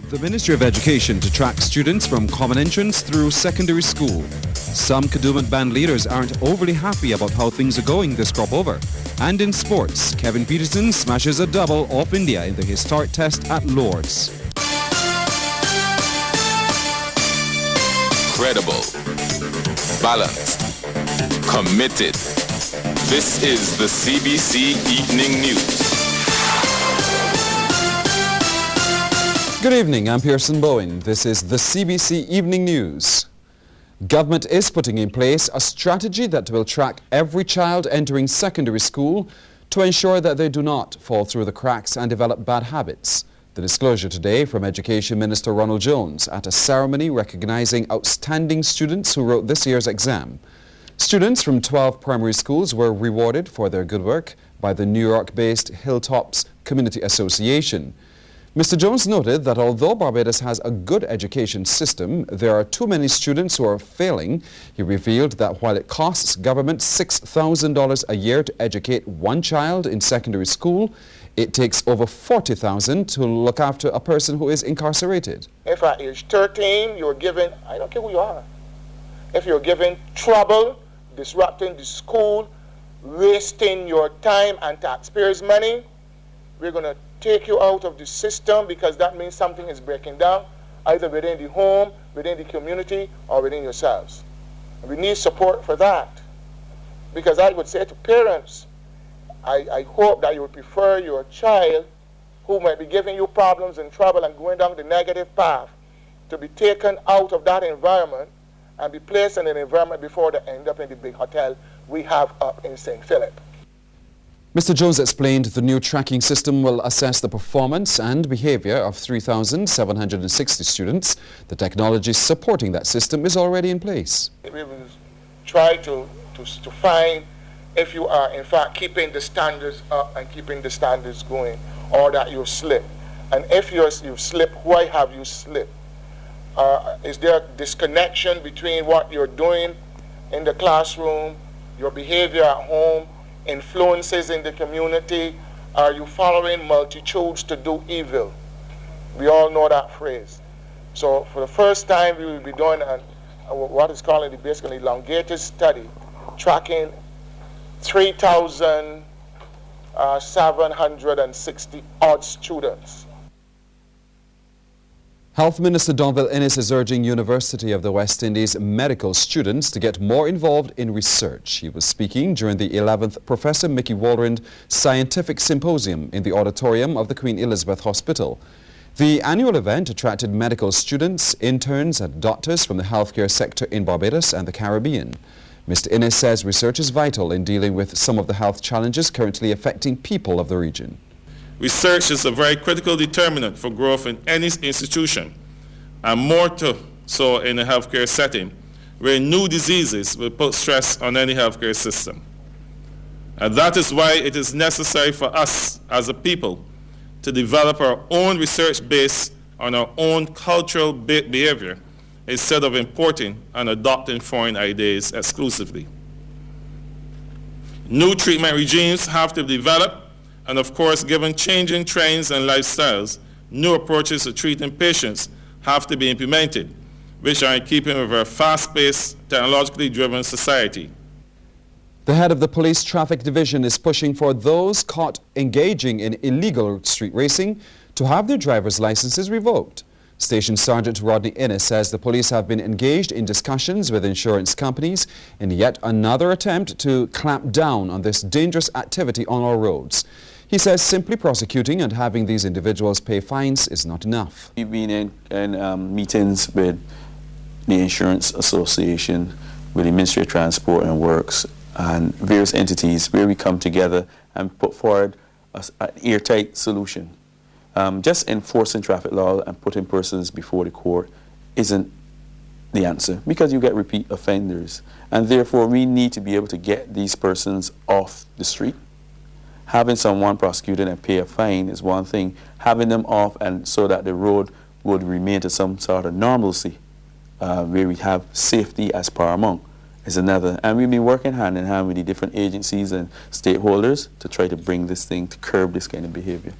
The Ministry of Education to track students from common entrance through secondary school. Some Kadooment band leaders aren't overly happy about how things are going this crop over. And in sports, Kevin Peterson smashes a double off India in the historic test at Lord's. Credible, balanced, committed. This is the CBC Evening News. Good evening, I'm Pearson Bowen. This is the CBC Evening News. Government is putting in place a strategy that will track every child entering secondary school to ensure that they do not fall through the cracks and develop bad habits. The disclosure today from Education Minister Ronald Jones at a ceremony recognizing outstanding students who wrote this year's exam. Students from 12 primary schools were rewarded for their good work by the New York-based Hilltops Community Association. Mr. Jones noted that although Barbados has a good education system, there are too many students who are failing. He revealed that while it costs government $6,000 a year to educate one child in secondary school, it takes over $40,000 to look after a person who is incarcerated. If at age 13 you're given, I don't care who you are, if you're given trouble, disrupting the school, wasting your time and taxpayers' money, we're going to take you out of the system because that means something is breaking down, either within the home, within the community, or within yourselves. And we need support for that. Because I would say to parents, I hope that you would prefer your child who might be giving you problems and trouble and going down the negative path to be taken out of that environment and be placed in an environment before they end up in the big hotel we have up in St. Philip. Mr. Jones explained the new tracking system will assess the performance and behavior of 3,760 students. The technology supporting that system is already in place. We will try to find if you are in fact keeping the standards up and keeping the standards going, or that you've slipped. And if you've slipped, why have you slipped? Is there a disconnection between what you're doing in the classroom, your behavior at home, influences in the community? Are you following multitudes to do evil? We all know that phrase. So for the first time we will be doing what is called basically elongated study, tracking 3,760 odd students. Health Minister Donville Innes is urging University of the West Indies medical students to get more involved in research. He was speaking during the 11th Professor Mickey Walrand Scientific Symposium in the auditorium of the Queen Elizabeth Hospital. The annual event attracted medical students, interns and doctors from the healthcare sector in Barbados and the Caribbean. Mr. Innes says research is vital in dealing with some of the health challenges currently affecting people of the region. Research is a very critical determinant for growth in any institution, and more so in a healthcare setting, where new diseases will put stress on any healthcare system. And that is why it is necessary for us as a people to develop our own research based on our own cultural behavior instead of importing and adopting foreign ideas exclusively. New treatment regimes have to be developed. And of course, given changing trends and lifestyles, new approaches to treating patients have to be implemented, which are in keeping with our fast-paced, technologically driven society. The head of the Police Traffic Division is pushing for those caught engaging in illegal street racing to have their driver's licenses revoked. Station Sergeant Rodney Innes says the police have been engaged in discussions with insurance companies in yet another attempt to clamp down on this dangerous activity on our roads. He says simply prosecuting and having these individuals pay fines is not enough. We've been in meetings with the Insurance Association, with the Ministry of Transport and Works, and various entities where we come together and put forward an airtight solution. Just enforcing traffic law and putting persons before the court isn't the answer, because you get repeat offenders. And therefore, we need to be able to get these persons off the street. Having someone prosecuted and pay a fine is one thing. Having them off and so that the road would remain to some sort of normalcy, where we have safety as paramount, is another. And we've been working hand in hand with the different agencies and stakeholders to try to bring this thing, to curb this kind of behavior.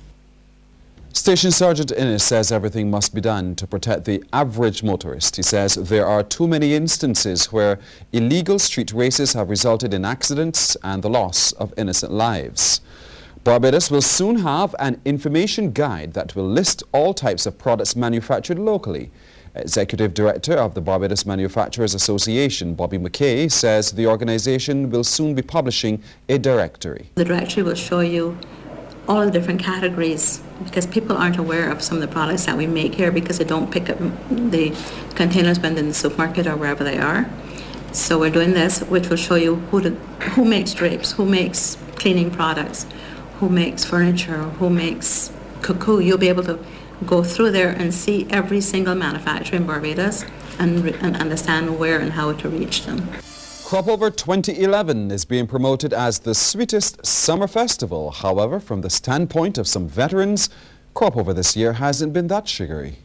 Station Sergeant Innes says everything must be done to protect the average motorist. He says there are too many instances where illegal street races have resulted in accidents and the loss of innocent lives. Barbados will soon have an information guide that will list all types of products manufactured locally. Executive Director of the Barbados Manufacturers Association, Bobby McKay, says the organization will soon be publishing a directory. The directory will show you all the different categories, because people aren't aware of some of the products that we make here because they don't pick up the containers when they're in the supermarket or wherever they are. So we're doing this, which will show you who makes drapes, who makes cleaning products, who makes furniture, who makes cuckoo. You'll be able to go through there and see every single manufacturer in Barbados and understand where and how to reach them. Cropover 2011 is being promoted as the sweetest summer festival. However, from the standpoint of some veterans, Cropover this year hasn't been that sugary.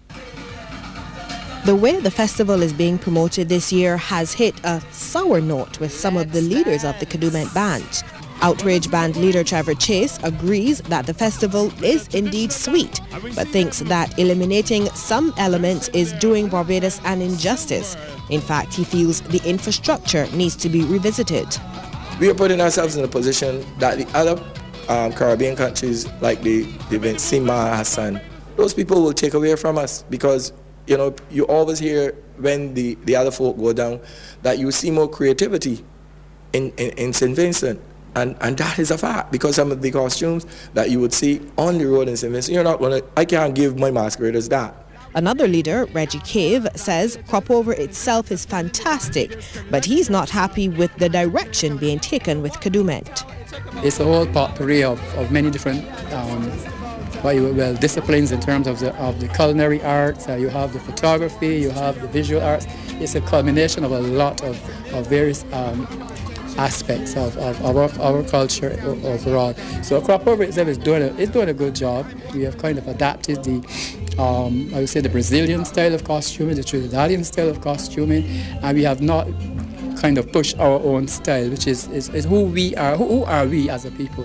The way the festival is being promoted this year has hit a sour note with some of the leaders of the Kadooment Band. Outrage Band leader Trevor Chase agrees that the festival is indeed sweet, but thinks that eliminating some elements is doing Barbados an injustice. In fact, he feels the infrastructure needs to be revisited. We are putting ourselves in a position that the other Caribbean countries, like the Sima, Hassan, those people will take away from us, because you always hear when the other folk go down that you see more creativity in St. Vincent. And that is a fact, because some of the costumes that you would see on the road in St. Vincent, I can't give my masqueraders that. Another leader, Reggie Cave, says Cropover itself is fantastic, but he's not happy with the direction being taken with Kadooment. It's a whole potpourri of many different disciplines in terms of the culinary arts. You have the photography, you have the visual arts. It's a culmination of a lot of various aspects of our culture overall. So Cropover itself is doing a good job. We have kind of adapted I would say the Brazilian style of costuming, the Trinidadian style of costuming, and we have not kind of pushed our own style, which is who we are. Who are we as a people?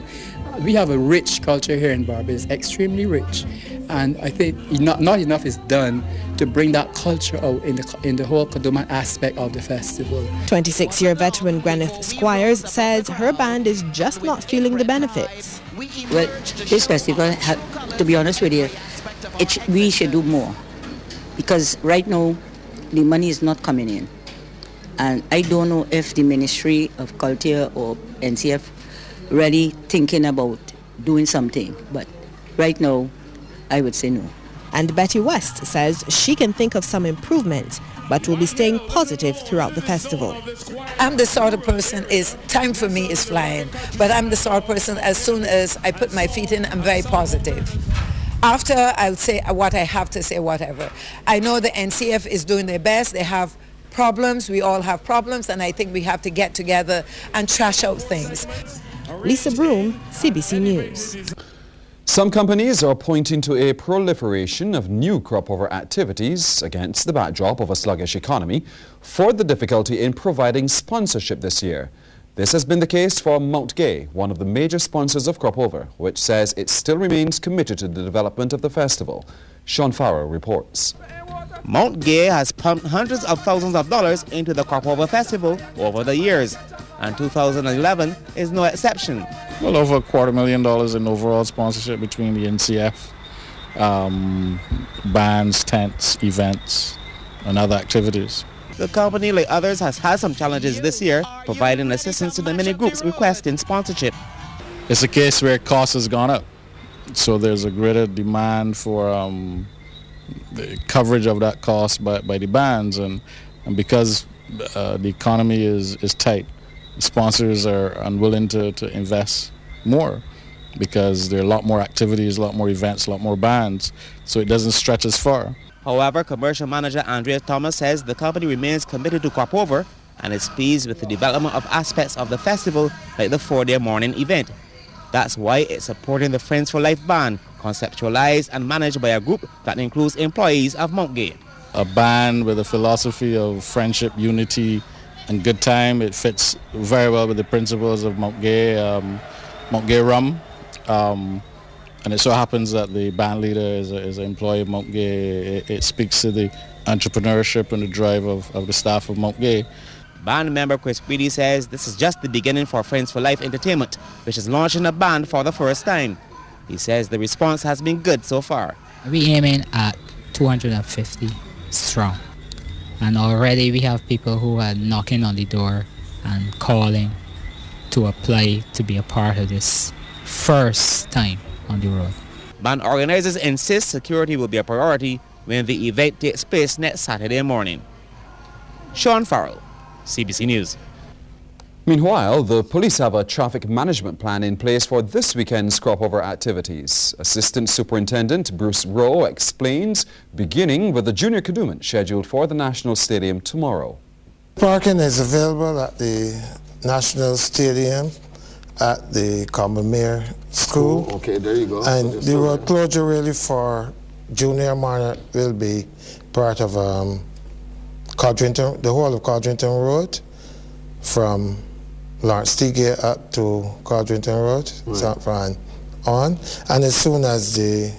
We have a rich culture here in Barbados, extremely rich, and I think not enough is done to bring that culture out in the whole Kadooment aspect of the festival. 26-year veteran Gwyneth Squires says her band is just not feeling the benefits. Well, this festival, to be honest with you, we should do more, because right now the money is not coming in, and I don't know if the Ministry of Culture or NCF really thinking about doing something, but right now I would say no. And Betty West says she can think of some improvements, but will be staying positive throughout the festival. I'm the sort of person, time for me is flying, but I'm the sort of person, as soon as I put my feet in, I'm very positive. After, I'll say what I have to say, whatever. I know the NCF is doing their best. They have problems. We all have problems, and I think we have to get together and trash out things. Lisa Broom, CBC News. Some companies are pointing to a proliferation of new cropover activities against the backdrop of a sluggish economy for the difficulty in providing sponsorship this year. This has been the case for Mount Gay, one of the major sponsors of Cropover, which says it still remains committed to the development of the festival. Sean Farrow reports. Mount Gay has pumped hundreds of thousands of dollars into the Cropover Festival over the years, and 2011 is no exception. Well, over $250,000 in overall sponsorship between the NCF, bands, tents, events, and other activities. The company, like others, has had some challenges this year, providing assistance to the many groups requesting sponsorship. It's a case where cost has gone up, so there's a greater demand for the coverage of that cost by the bands, and because the economy is tight, sponsors are unwilling to invest more because there are a lot more activities, a lot more events, a lot more bands, so it doesn't stretch as far. However, commercial manager Andrea Thomas says the company remains committed to Cropover and is pleased with the development of aspects of the festival like the 4-day morning event. That's why it's supporting the Friends for Life band, conceptualized and managed by a group that includes employees of Mount Gay. A band with a philosophy of friendship, unity, and good time. It fits very well with the principles of Mount Gay Rum. And it so happens that the band leader is an employee of Mount Gay. It speaks to the entrepreneurship and the drive of the staff of Mount Gay. Band member Chris Preedy says this is just the beginning for Friends for Life Entertainment, which is launching a band for the first time. He says the response has been good so far. We're aiming at 250 strong. And already we have people who are knocking on the door and calling to apply to be a part of this first time on the road. Band organizers insist security will be a priority when the event takes place next Saturday morning. Sean Farrell, CBC News. Meanwhile, the police have a traffic management plan in place for this weekend's crop-over activities. Assistant Superintendent Bruce Rowe explains, beginning with the Junior Kadooment scheduled for the National Stadium tomorrow. Parking is available at the National Stadium, at the Common Mayor School. Okay, there you go. And the road closure really for Junior Marnet will be part of Codrington, the whole of Codrington Road, from Lawrence Teagate up to Codrington Road, right. St. Fran on. And as soon as the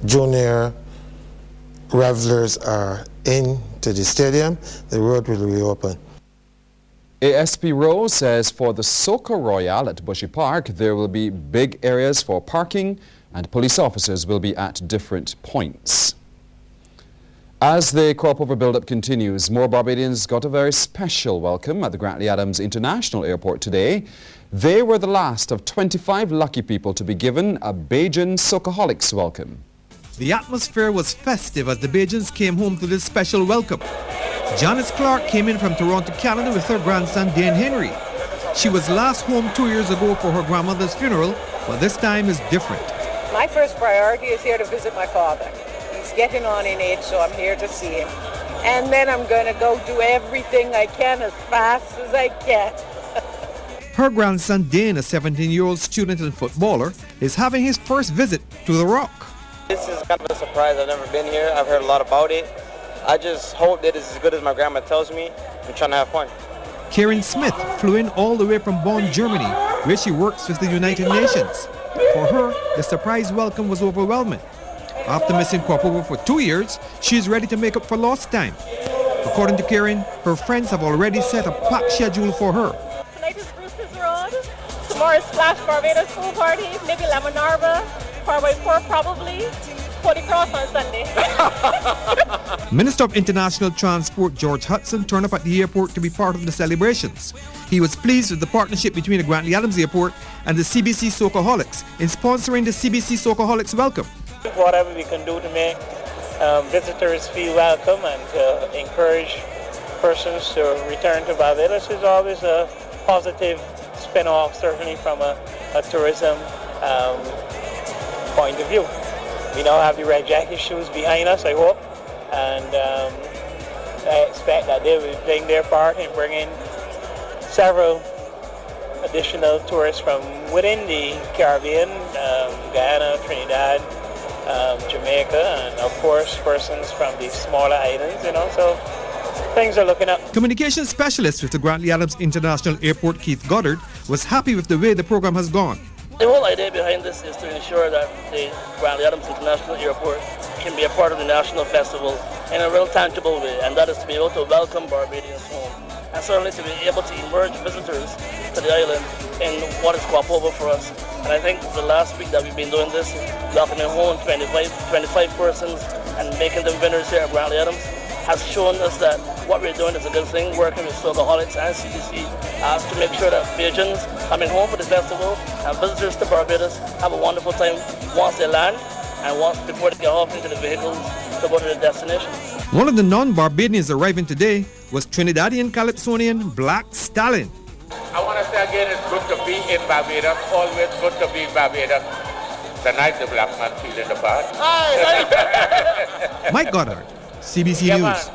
junior revelers are into the stadium, the road will reopen. ASP Rowe says for the Soca Royale at Bushy Park, there will be big areas for parking and police officers will be at different points. As the crop-over build-up continues, more Barbadians got a very special welcome at the Grantley Adams International Airport today. They were the last of 25 lucky people to be given a Bajan Socaholics welcome. The atmosphere was festive as the Bajans came home to this special welcome. Janice Clark came in from Toronto, Canada with her grandson Dane Henry. She was last home 2 years ago for her grandmother's funeral, but this time is different. My first priority is here to visit my father. He's getting on in age, so I'm here to see him. And then I'm going to go do everything I can as fast as I can. Her grandson Dane, a 17-year-old student and footballer, is having his first visit to the Rock. This is kind of a surprise. I've never been here. I've heard a lot about it. I just hope that it's as good as my grandma tells me. I'm trying to have fun. Karen Smith flew in all the way from Bonn, Germany, where she works with the United Nations. For her, the surprise welcome was overwhelming. After missing crop-over for 2 years, she is ready to make up for lost time. According to Karen, her friends have already set a packed schedule for her. Tonight is Bruce's Road. Tomorrow is Splash Barbados pool party, maybe Lamanarva, Parway 4 probably. Holy Cross on Sunday. Minister of International Transport George Hudson turned up at the airport to be part of the celebrations. He was pleased with the partnership between the Grantley Adams Airport and the CBC Socaholics in sponsoring the CBC Socaholics welcome. Whatever we can do to make visitors feel welcome and to encourage persons to return to Barbados is always a positive spin-off, certainly from a tourism point of view. We now have the Red Jacket shoes behind us, I hope, and I expect that they will be playing their part in bringing several additional tourists from within the Caribbean, Guyana, Trinidad, Jamaica, and of course persons from the smaller islands, so things are looking up. Communications specialist with the Grantley Adams International Airport, Keith Goddard, was happy with the way the program has gone. The whole idea behind this is to ensure that the Grantley Adams International Airport can be a part of the national festival in a real tangible way, and that is to be able to welcome Barbadians home, and certainly to be able to emerge visitors to the island in what is crop-over for us. And I think the last week that we've been doing this, welcoming home 25 persons and making them winners here at Grantley Adams, has shown us that what we're doing is a good thing, working with Socaholics and CDC to make sure that Bajans coming home for the festival and visitors to Barbados have a wonderful time once they land and once before they get off into the vehicles to go to the destination. One of the non-Barbadians arriving today was Trinidadian Calypsonian Black Stallion. I want to say again, it's good to be in Barbados, always good to be in Barbados. Tonight the black man feeling the part. Mike Goddard, CBC News.